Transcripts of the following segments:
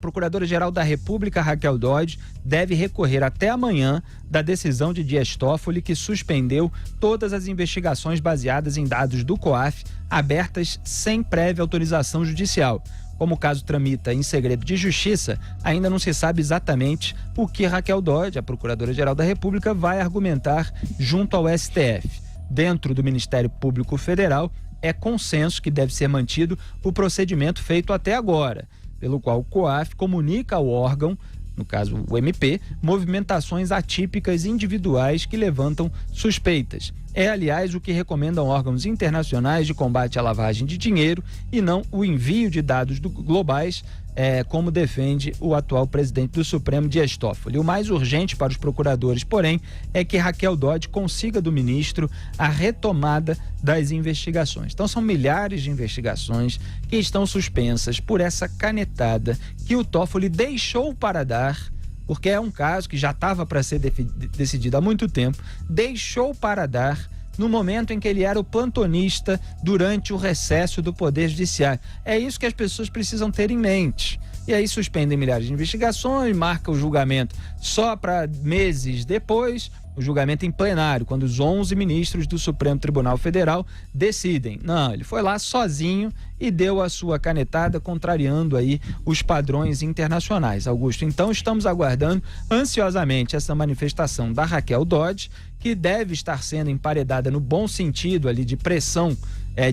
Procuradora-Geral da República, Raquel Dodge, deve recorrer até amanhã da decisão de Dias Toffoli, que suspendeu todas as investigações baseadas em dados do COAF, abertas sem prévia autorização judicial. Como o caso tramita em segredo de justiça, ainda não se sabe exatamente o que Raquel Dodge, a Procuradora-Geral da República, vai argumentar junto ao STF. Dentro do Ministério Público Federal, é consenso que deve ser mantido o procedimento feito até agora, pelo qual o COAF comunica ao órgão, no caso o MP, movimentações atípicas individuais que levantam suspeitas. É, aliás, o que recomendam órgãos internacionais de combate à lavagem de dinheiro e não o envio de dados globais, como defende o atual presidente do Supremo, Dias Toffoli. O mais urgente para os procuradores, porém, é que Raquel Dodge consiga do ministro a retomada das investigações. Então são milhares de investigações que estão suspensas por essa canetada que o Toffoli deixou para dar, porque é um caso que já estava para ser decidido há muito tempo, deixou para dar no momento em que ele era o plantonista durante o recesso do Poder Judiciário. É isso que as pessoas precisam ter em mente. E aí suspendem milhares de investigações, marca o julgamento só para meses depois, o julgamento em plenário, quando os 11 ministros do Supremo Tribunal Federal decidem. Não, ele foi lá sozinho e deu a sua canetada, contrariando aí os padrões internacionais. Augusto, então estamos aguardando ansiosamente essa manifestação da Raquel Dodge, que deve estar sendo emparedada no bom sentido ali de pressão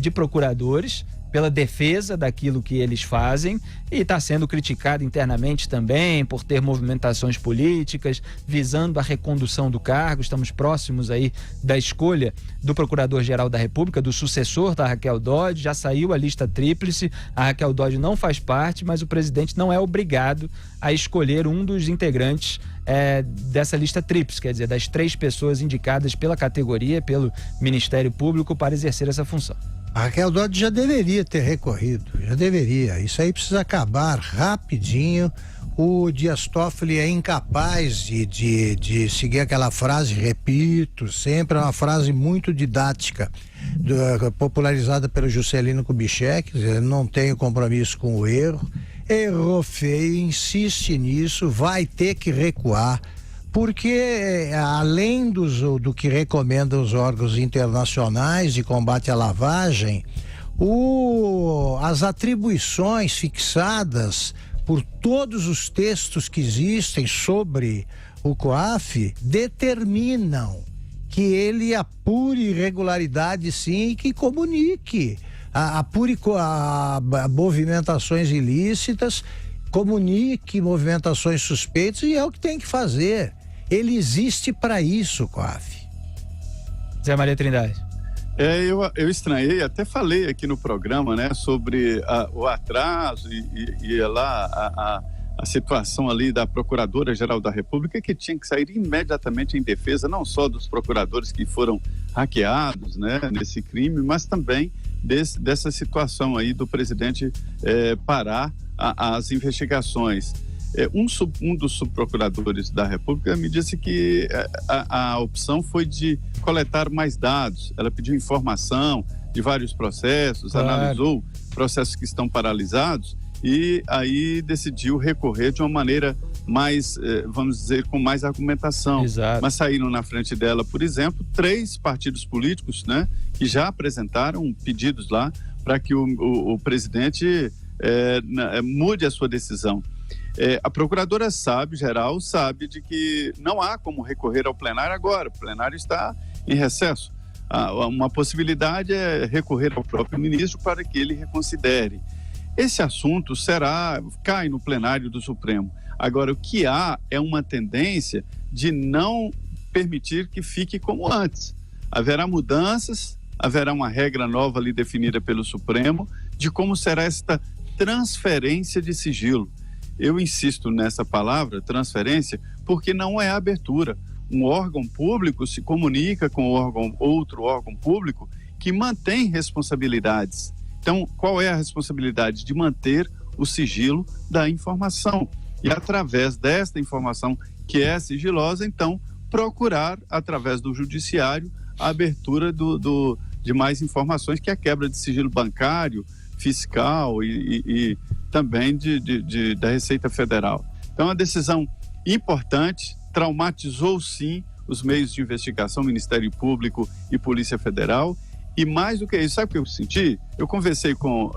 de procuradores, pela defesa daquilo que eles fazem, e está sendo criticado internamente também por ter movimentações políticas visando a recondução do cargo. Estamos próximos aí da escolha do Procurador-Geral da República, do sucessor da Raquel Dodge. Já saiu a lista tríplice, a Raquel Dodge não faz parte, mas o presidente não é obrigado a escolher um dos integrantes dessa lista tríplice, quer dizer, das 3 pessoas indicadas pela categoria, pelo Ministério Público, para exercer essa função. A Raquel Dodge já deveria ter recorrido, já deveria. Isso aí precisa acabar rapidinho. O Dias Toffoli é incapaz de seguir aquela frase, repito, sempre é uma frase muito didática, popularizada pelo Juscelino Kubitschek. Ele não tem compromisso com o erro, errou feio, insiste nisso, vai ter que recuar, porque além do que recomendam os órgãos internacionais de combate à lavagem, as atribuições fixadas por todos os textos que existem sobre o COAF determinam que ele apure irregularidade, sim, e que comunique, apure movimentações ilícitas, comunique movimentações suspeitas, e é o que tem que fazer. Ele existe para isso, COAF. Zé Maria Trindade. Eu estranhei, até falei aqui no programa, né, sobre o atraso e lá a situação ali da Procuradora-Geral da República, que tinha que sair imediatamente em defesa não só dos procuradores que foram hackeados, né, nesse crime, mas também dessa situação aí do presidente parar as investigações. Um dos subprocuradores da República me disse que a opção foi de coletar mais dados. Ela pediu informação de vários processos, claro, analisou processos que estão paralisados e aí decidiu recorrer de uma maneira mais, vamos dizer, com mais argumentação. Exato. Mas saíram na frente dela, por exemplo, 3 partidos políticos, né, que já apresentaram pedidos lá para que o presidente mude a sua decisão. A Procuradora-Geral sabe de que não há como recorrer ao plenário agora. O plenário está em recesso. Uma possibilidade é recorrer ao próprio ministro para que ele reconsidere. Esse assunto cai no plenário do Supremo. Agora, o que há é uma tendência de não permitir que fique como antes. Haverá mudanças, haverá uma regra nova ali definida pelo Supremo de como será esta transferência de sigilo. Eu insisto nessa palavra, transferência, porque não é abertura. Um órgão público se comunica com outro órgão público que mantém responsabilidades. Então, qual é a responsabilidade? De manter o sigilo da informação. E através desta informação que é sigilosa, então, procurar, através do judiciário, a abertura de mais informações, que é a quebra de sigilo bancário, fiscal e também da Receita Federal. Então, é uma decisão importante, traumatizou sim os meios de investigação, Ministério Público e Polícia Federal. E mais do que isso, sabe o que eu senti? Eu conversei com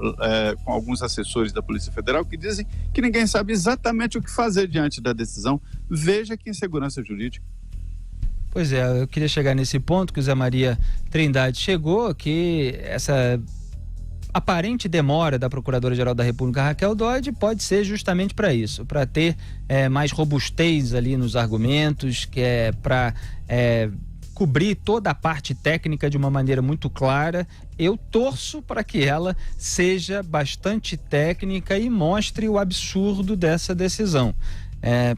alguns assessores da Polícia Federal que dizem que ninguém sabe exatamente o que fazer diante da decisão. Veja que insegurança jurídica. Pois é, eu queria chegar nesse ponto que o Zé Maria Trindade chegou, que essa aparente demora da Procuradora-Geral da República, Raquel Dodge, pode ser justamente para isso, para ter mais robustez ali nos argumentos, que é para cobrir toda a parte técnica de uma maneira muito clara. Eu torço para que ela seja bastante técnica e mostre o absurdo dessa decisão.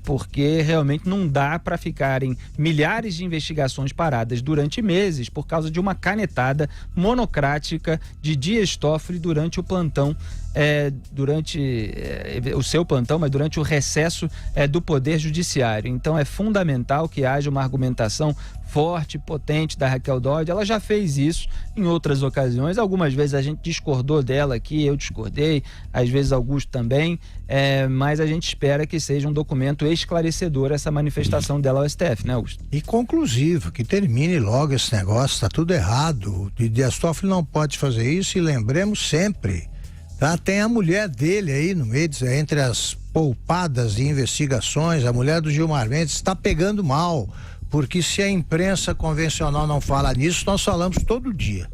Porque realmente não dá para ficarem milhares de investigações paradas durante meses por causa de uma canetada monocrática de Dias Toffoli durante o plantão, durante o seu plantão, mas durante o recesso do Poder Judiciário. Então é fundamental que haja uma argumentação forte, potente da Raquel Dodge. Ela já fez isso em outras ocasiões. Algumas vezes a gente discordou dela aqui, eu discordei, às vezes Augusto também, mas a gente espera que seja um documento esclarecedor essa manifestação dela ao STF, né, Augusto? E conclusivo, que termine logo esse negócio, tá tudo errado. O Dias Toffoli não pode fazer isso, e lembremos sempre, tá? Tem a mulher dele aí no meio, entre as poupadas de investigações, a mulher do Gilmar Mendes está pegando mal. Porque se a imprensa convencional não fala nisso, nós falamos todo dia.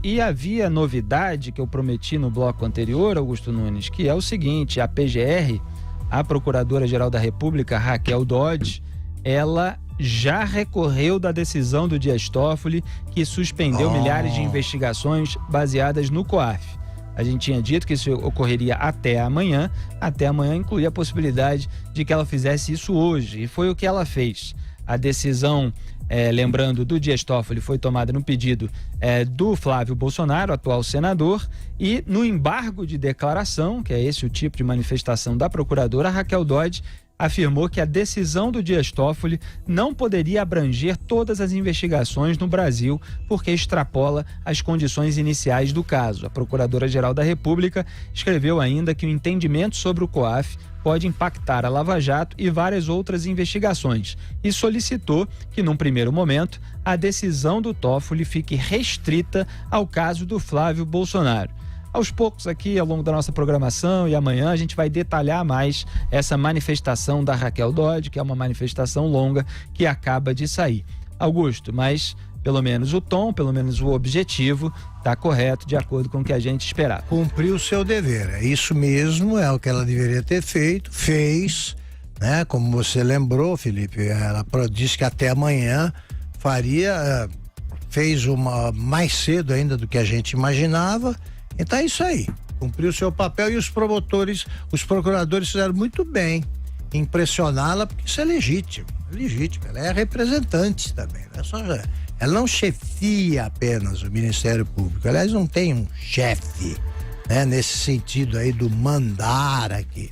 E havia novidade que eu prometi no bloco anterior, Augusto Nunes, que é o seguinte: a PGR, a Procuradora-Geral da República, Raquel Dodge, ela já recorreu da decisão do Dias Toffoli, que suspendeu milhares de investigações baseadas no COAF. A gente tinha dito que isso ocorreria até amanhã incluía a possibilidade de que ela fizesse isso hoje, e foi o que ela fez. A decisão, lembrando, do Dias Toffoli foi tomada no pedido do Flávio Bolsonaro, atual senador, e no embargo de declaração, que é esse o tipo de manifestação da procuradora, Raquel Dodge afirmou que a decisão do Dias Toffoli não poderia abranger todas as investigações no Brasil, porque extrapola as condições iniciais do caso. A Procuradora-Geral da República escreveu ainda que o entendimento sobre o COAF pode impactar a Lava Jato e várias outras investigações, e solicitou que, num primeiro momento, a decisão do Toffoli fique restrita ao caso do Flávio Bolsonaro. Aos poucos aqui, ao longo da nossa programação, e amanhã a gente vai detalhar mais essa manifestação da Raquel Dodge, que é uma manifestação longa que acaba de sair. Augusto, mas pelo menos o tom, pelo menos o objetivo está correto, de acordo com o que a gente esperava. Cumpriu o seu dever, é isso mesmo, é o que ela deveria ter feito, fez, né? Como você lembrou, Felipe, ela disse que até amanhã faria, fez uma mais cedo ainda do que a gente imaginava. Então é isso aí, cumpriu o seu papel, e os procuradores fizeram muito bem em pressioná-la, porque isso é legítimo, ela é representante também, ela não chefia apenas o Ministério Público, aliás, não tem um chefe, né, nesse sentido aí do mandar aqui.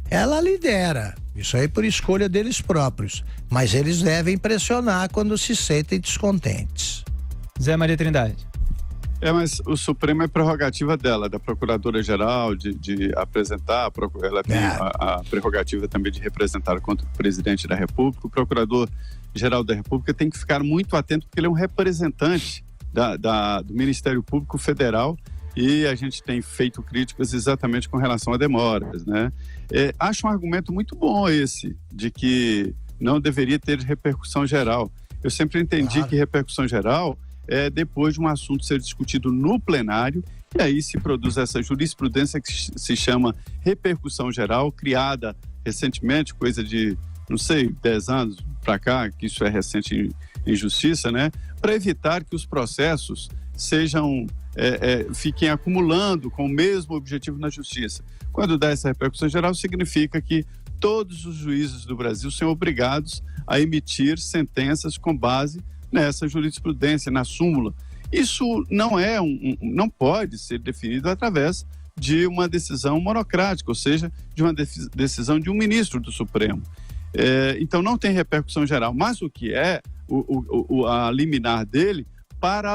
Ela lidera, isso aí por escolha deles próprios, mas eles devem pressionar quando se sentem descontentes. Zé Maria Trindade. Mas o Supremo é prerrogativa dela, da Procuradora-Geral, de apresentar, ela tem a prerrogativa também de representar contra o Presidente da República. O Procurador-Geral da República tem que ficar muito atento, porque ele é um representante do Ministério Público Federal, e a gente tem feito críticas exatamente com relação a demoras, né? Acho um argumento muito bom esse, de que não deveria ter repercussão geral. Eu sempre entendi que repercussão geral é depois de um assunto ser discutido no plenário, e aí se produz essa jurisprudência que se chama repercussão geral, criada recentemente, coisa de, 10 anos para cá, que isso é recente em justiça, né? Para evitar que os processos fiquem acumulando com o mesmo objetivo na justiça. Quando dá essa repercussão geral, significa que todos os juízes do Brasil são obrigados a emitir sentenças com base nessa jurisprudência, na súmula. Isso não pode ser definido através de uma decisão monocrática, ou seja, de uma decisão de um ministro do Supremo. Então não tem repercussão geral, mas o que a liminar dele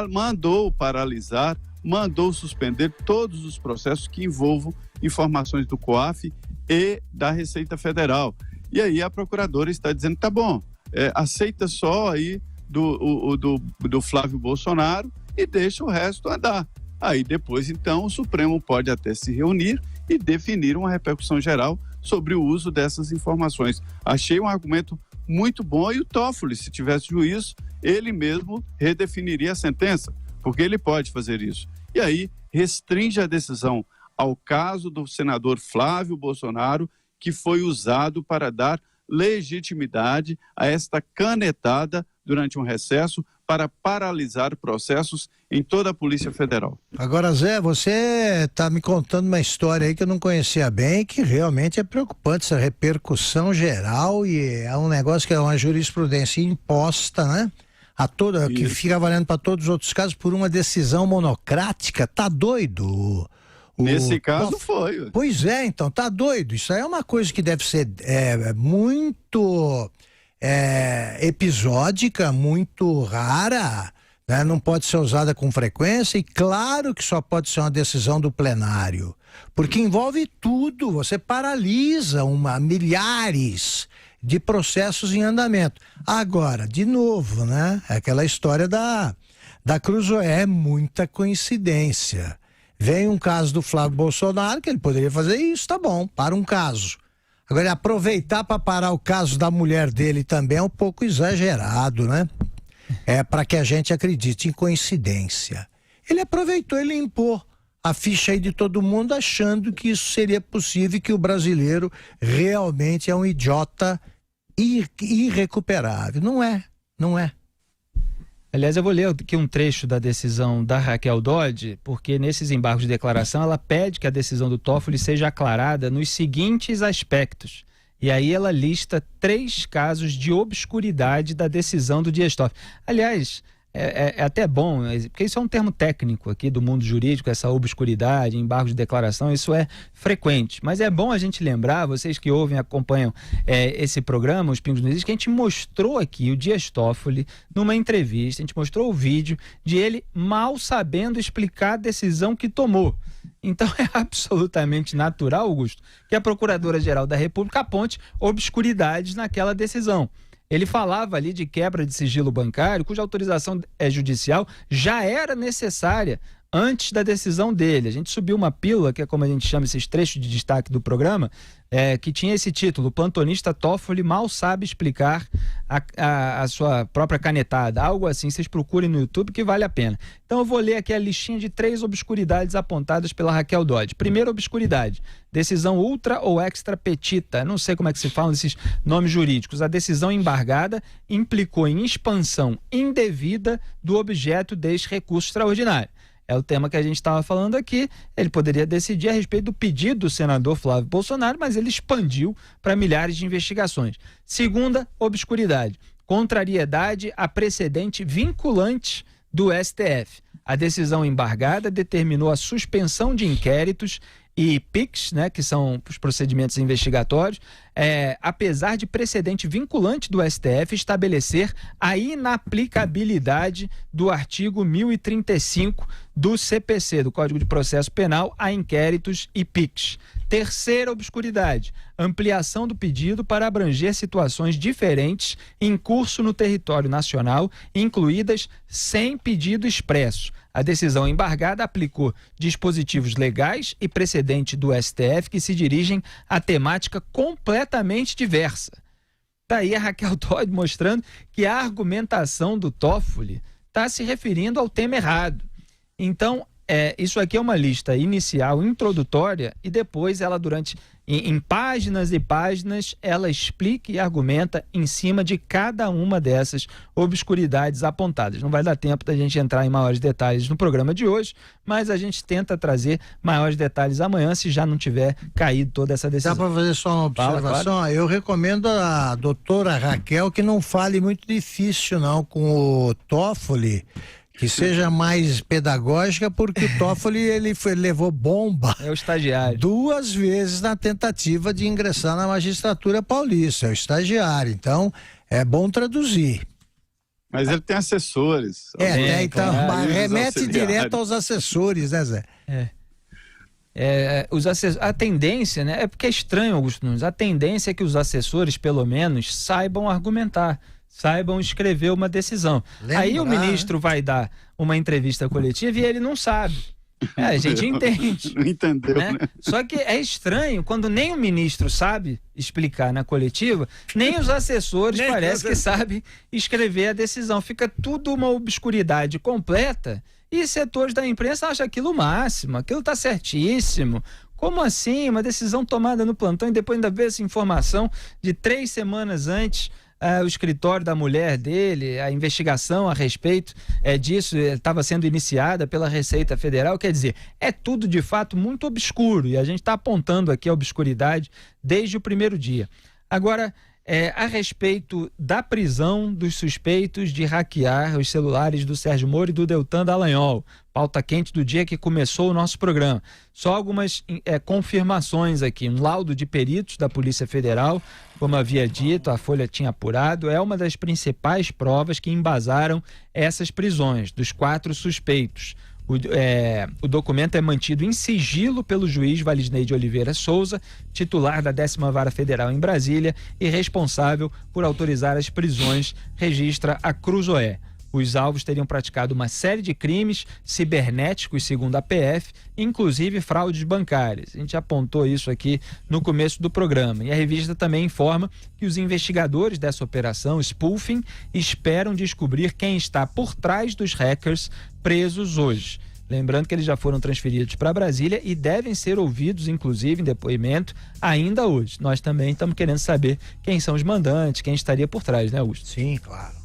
mandou paralisar, mandou suspender todos os processos que envolvam informações do COAF e da Receita Federal. E aí a procuradora está dizendo, tá bom, aceita só aí do Flávio Bolsonaro e deixa o resto andar. Aí depois, então, o Supremo pode até se reunir e definir uma repercussão geral sobre o uso dessas informações. Achei um argumento muito bom, e o Toffoli, se tivesse juízo, ele mesmo redefiniria a sentença, porque ele pode fazer isso. E aí restringe a decisão ao caso do senador Flávio Bolsonaro, que foi usado para dar legitimidade a esta canetada durante um recesso para paralisar processos em toda a Polícia Federal. Agora, Zé, você está me contando uma história aí que eu não conhecia bem, que realmente é preocupante, essa repercussão geral, e é um negócio que é uma jurisprudência imposta, né? Que fica valendo para todos os outros casos por uma decisão monocrática. Tá doido? Nesse caso foi. Pois é, então, tá doido. Isso aí é uma coisa que deve ser muito episódica, muito rara, né? Não pode ser usada com frequência, e claro que só pode ser uma decisão do plenário, porque envolve tudo. Você paralisa milhares de processos em andamento. Agora, de novo, né? É aquela história da Cruzoé, é muita coincidência. Vem um caso do Flávio Bolsonaro, que ele poderia fazer isso, tá bom, para um caso. Agora, aproveitar para parar o caso da mulher dele também é um pouco exagerado, né? É para que a gente acredite em coincidência. Ele aproveitou e limpou a ficha aí de todo mundo, achando que isso seria possível e que o brasileiro realmente é um idiota irrecuperável. Não é, não é. Aliás, eu vou ler aqui um trecho da decisão da Raquel Dodge, porque nesses embargos de declaração ela pede que a decisão do Toffoli seja aclarada nos seguintes aspectos. E aí ela lista 3 casos de obscuridade da decisão do Dias Toffoli. Aliás, é até bom, porque isso é um termo técnico aqui do mundo jurídico, essa obscuridade, embargo de declaração, isso é frequente. Mas é bom a gente lembrar, vocês que ouvem e acompanham esse programa, os Pingos nos Is, que a gente mostrou aqui o Dias Toffoli numa entrevista, a gente mostrou o vídeo de ele mal sabendo explicar a decisão que tomou. Então é absolutamente natural, Augusto, que a Procuradora-Geral da República aponte obscuridades naquela decisão. Ele falava ali de quebra de sigilo bancário, cuja autorização judicial já era necessária antes da decisão dele. A gente subiu uma pílula, que é como a gente chama esses trechos de destaque do programa, que tinha esse título: o plantonista Toffoli mal sabe explicar a sua própria canetada. Algo assim, vocês procurem no YouTube que vale a pena. Então eu vou ler aqui a listinha de 3 obscuridades apontadas pela Raquel Dodge. Primeira obscuridade: decisão ultra ou extra petita. Não sei como é que se falam esses nomes jurídicos. A decisão embargada implicou em expansão indevida do objeto deste recurso extraordinário. É o tema que a gente estava falando aqui. Ele poderia decidir a respeito do pedido do senador Flávio Bolsonaro, mas ele expandiu para milhares de investigações. Segunda obscuridade: contrariedade a precedente vinculante do STF. A decisão embargada determinou a suspensão de inquéritos e PICs, né, que são os procedimentos investigatórios, apesar de precedente vinculante do STF estabelecer a inaplicabilidade do artigo 1035 do CPC, do Código de Processo Penal, a inquéritos e PICs. Terceira obscuridade: ampliação do pedido para abranger situações diferentes em curso no território nacional, incluídas sem pedido expresso. A decisão embargada aplicou dispositivos legais e precedente do STF que se dirigem a temática completamente diversa. Está aí a Raquel Dodge mostrando que a argumentação do Toffoli está se referindo ao tema errado. Então, isso aqui é uma lista inicial, introdutória, e depois ela, em páginas e páginas, ela explica e argumenta em cima de cada uma dessas obscuridades apontadas. Não vai dar tempo da gente entrar em maiores detalhes no programa de hoje, mas a gente tenta trazer maiores detalhes amanhã, se já não tiver caído toda essa decisão. Dá para fazer só uma observação? Claro. Eu recomendo a doutora Raquel que não fale muito difícil não com o Toffoli, que seja mais pedagógica, porque o Toffoli levou bomba. É o estagiário. 2 vezes na tentativa de ingressar na magistratura paulista. É o estagiário. Então, é bom traduzir. Mas ele tem assessores. Então, remete direto aos assessores, né, Zé? A tendência, né? É porque é estranho, Augusto Nunes, a tendência é que os assessores, pelo menos, saibam argumentar, saibam escrever uma decisão. Aí o ministro vai dar uma entrevista coletiva e ele não sabe. A gente entende. Não entendeu, né? Só que é estranho quando nem o ministro sabe explicar na coletiva, nem os assessores parece que sabem escrever a decisão. Fica tudo uma obscuridade completa e setores da imprensa acham aquilo o máximo, aquilo está certíssimo. Como assim? Uma decisão tomada no plantão e depois ainda veio essa informação de 3 semanas antes. O escritório da mulher dele, a investigação a respeito disso estava sendo iniciada pela Receita Federal. Quer dizer, é tudo de fato muito obscuro e a gente está apontando aqui a obscuridade desde o primeiro dia. Agora, a respeito da prisão dos suspeitos de hackear os celulares do Sérgio Moro e do Deltan Dallagnol, pauta quente do dia que começou o nosso programa. Só algumas confirmações aqui. Um laudo de peritos da Polícia Federal, como havia dito, a Folha tinha apurado, é uma das principais provas que embasaram essas prisões dos 4 suspeitos. O documento é mantido em sigilo pelo juiz Valisney de Oliveira Souza, titular da 10ª Vara Federal em Brasília e responsável por autorizar as prisões, registra a Cruzoé. Os alvos teriam praticado uma série de crimes cibernéticos, segundo a PF, inclusive fraudes bancárias. A gente apontou isso aqui no começo do programa. E a revista também informa que os investigadores dessa operação, spoofing, esperam descobrir quem está por trás dos hackers presos hoje. Lembrando que eles já foram transferidos para Brasília e devem ser ouvidos, inclusive, em depoimento, ainda hoje. Nós também estamos querendo saber quem são os mandantes, quem estaria por trás, né, Augusto? Sim, claro.